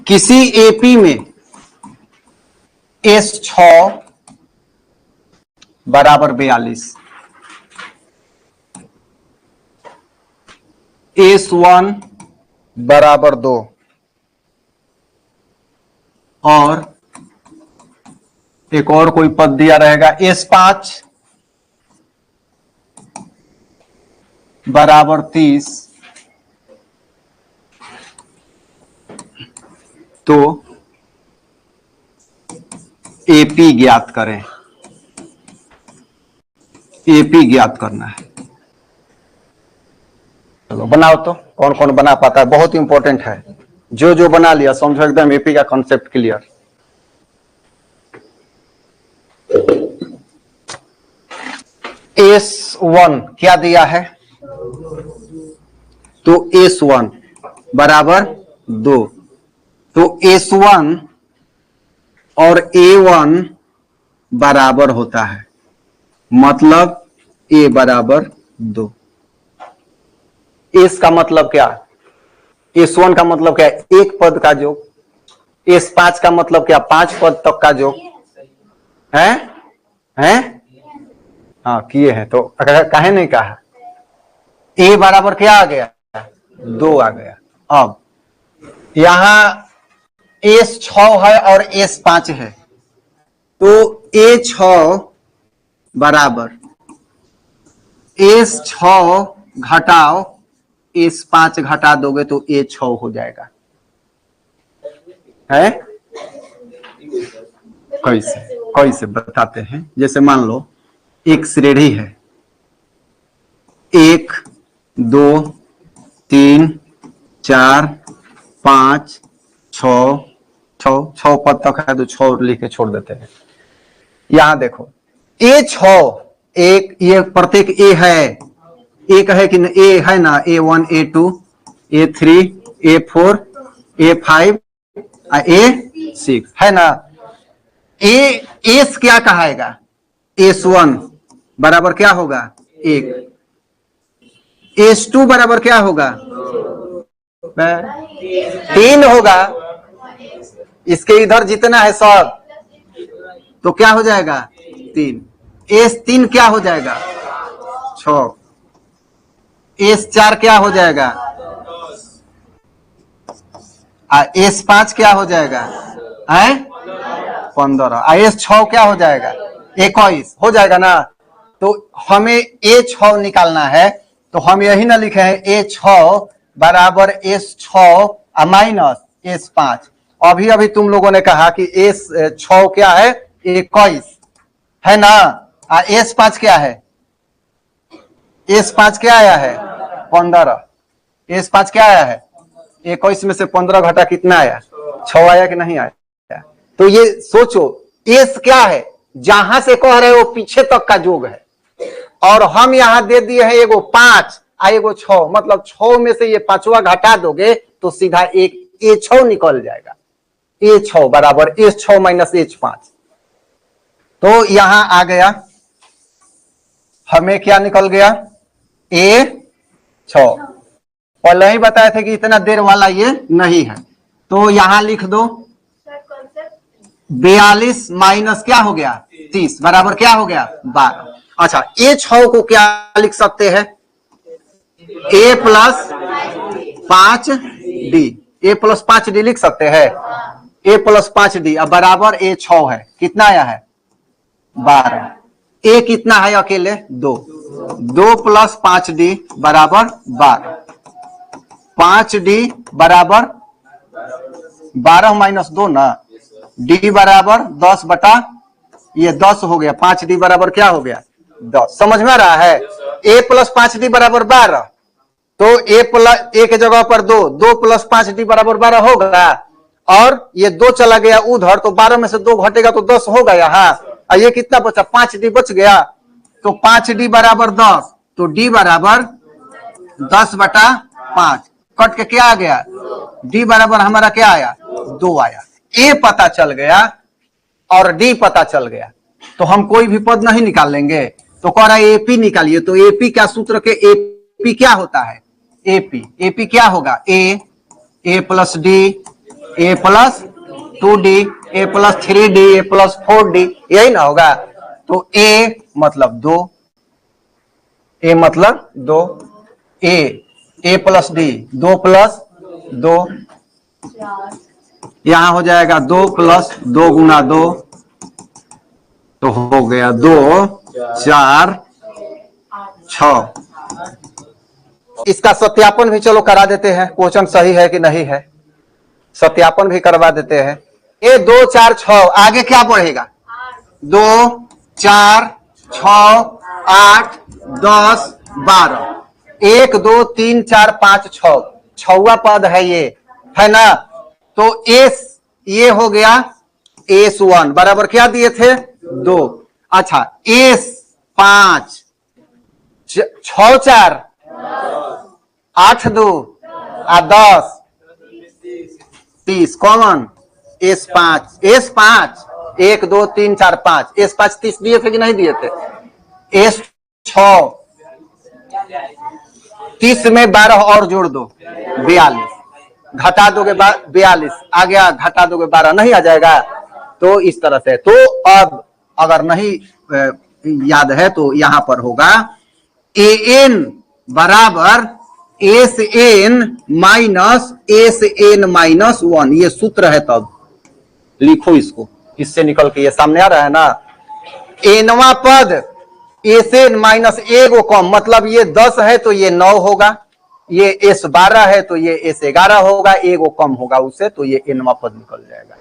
किसी एपी में S6 बराबर 42, S1 बराबर 2 और एक और कोई पद दिया रहेगा S5 बराबर 30, तो एपी ज्ञात करें। एपी ज्ञात करना है। चलो बनाओ तो, कौन कौन बना पाता है, बहुत इंपॉर्टेंट है। जो जो बना लिया समझो एकदम एपी का कॉन्सेप्ट क्लियर। S1 क्या दिया है, तो S1 बराबर 2, तो S1 और A1 बराबर होता है, मतलब A बराबर 2। S का मतलब क्या, S1 का मतलब क्या, एक पद का योग। S5 का मतलब क्या, 5 पद तक का योग है, हाँ किए हैं, तो काहे नहीं कहा। A बराबर क्या आ गया, 2 आ गया। अब यहां S6 है और S5 है, तो A6 बराबर S6 घटाओ S5 घटा दोगे तो A6 हो जाएगा, है। कैसे कैसे बताते हैं। जैसे मान लो एक श्रेणी है, 1 2 3 4 5 6 6 पद तक है, तो 6 लिख के छोड़ देते हैं। यहां देखो A6 एक, ये प्रत्येक A है, एक है कि A है ना, A1 A2 A3 A4 A5 A6 है ना। S क्या कहाएगा, S1 बराबर क्या होगा 1, S2 बराबर क्या होगा 3 होगा। इसके इधर जितना है सब, तो क्या हो जाएगा 3। S3 क्या हो जाएगा 6, S4 क्या हो जाएगा, S5 क्या हो जाएगा 15, S6 क्या हो जाएगा 21 हो जाएगा ना। तो हमें A6 निकालना है, तो हम यही ना लिखे हैं A6 बराबर S6 माइनस S5। अभी अभी तुम लोगों ने कहा कि S6 क्या है 21 है ना, S5 क्या है, S5 क्या आया है 15, S5 क्या आया है 21 में से 15 घटा कितना आया 6 आया कि नहीं आया। तो ये सोचो S क्या है, जहां से कह रहे हो पीछे तक का योग है, और हम यहां दे दिए हैं एगो 5 एगो 6, मतलब 6 में से ये 5वां घटा दोगे तो सीधा एक A6 निकल जाएगा। A6 बराबर S6 माइनस H5। तो यहां आ गया, हमें क्या निकल गया A6। पहले ही बताए थे कि इतना देर वाला ये नहीं है, तो यहां लिख दो 42 माइनस क्या हो गया 30 बराबर क्या हो गया 12। अच्छा A6 को क्या लिख सकते हैं, A plus 5D, A plus 5D लिख सकते हैं, A प्लस 5D। अब बराबर A6 है, कितना आया है 12। A कितना है अकेले 2, 2 प्लस 5D बराबर 12, 5D बराबर 12 माइनस 2 ना, D बराबर 10 बटा ये 10 हो गया, 5D बराबर क्या हो गया 10। समझ में आ रहा है। A प्लस 5D बराबर 12, तो A प्लस A के जगह पर 2, 2 प्लस 5D बराबर 12 होगा, और ये 2 चला गया उधर, तो 12 में से 2 घटेगा तो 10 होगा यहाँ। और ये कितना बचा 5D बच गया, तो 5D बराबर 10, तो D बराबर 10 बटा 5 कट के क्या आ गया, D बराबर हमारा क्या आया 2 आया। A पता चल गया और D पता चल गया, तो हम कोई भी पद नहीं निकाल लेंगे। तो कह रहा है एपी निकालिए, तो एपी क्या सूत्र के एपी क्या होता है, एपी क्या होगा A plus D A plus 2d, A plus 3d, A plus 4d, यही ना होगा। तो ए मतलब 2, ए मतलब 2, ए प्लस डी 2 प्लस 2, यहां हो जाएगा 2 प्लस 2 गुना 2, तो हो गया 2 4 6। इसका सत्यापन भी चलो करा देते हैं, क्वेश्चन सही है कि नहीं है, सत्यापन भी करवा देते हैं। ये 2 4 6 आगे क्या बढ़ेगा, 2 4 6 8 10 12, 1 2 3 4 5 6, छवा पद है ये, है ना। तो एस ये हो गया S1 बराबर क्या दिए थे 2। अच्छा एस 5 6 4 8 2 10 30 कॉमन S5 1 2 3 4 5 S5 30 दिए थे कि नहीं दिए थे। S6 30 में 12 और जोड़ दो 42, घटा दोगे 42 आ गया, घटा दोगे 12 नहीं आ जाएगा। तो इस तरह से, तो अब अगर नहीं याद है तो यहां पर होगा an बराबर SN माइनस SN माइनस 1, ये सूत्र है। तब लिखो इसको, इससे निकल के ये सामने आ रहा है ना। एनवा पद SN माइनस एगो कम, मतलब ये 10 है तो ये 9 होगा, ये S12 है तो ये S11 होगा, एगो कम होगा उससे, तो ये एनवा पद निकल जाएगा।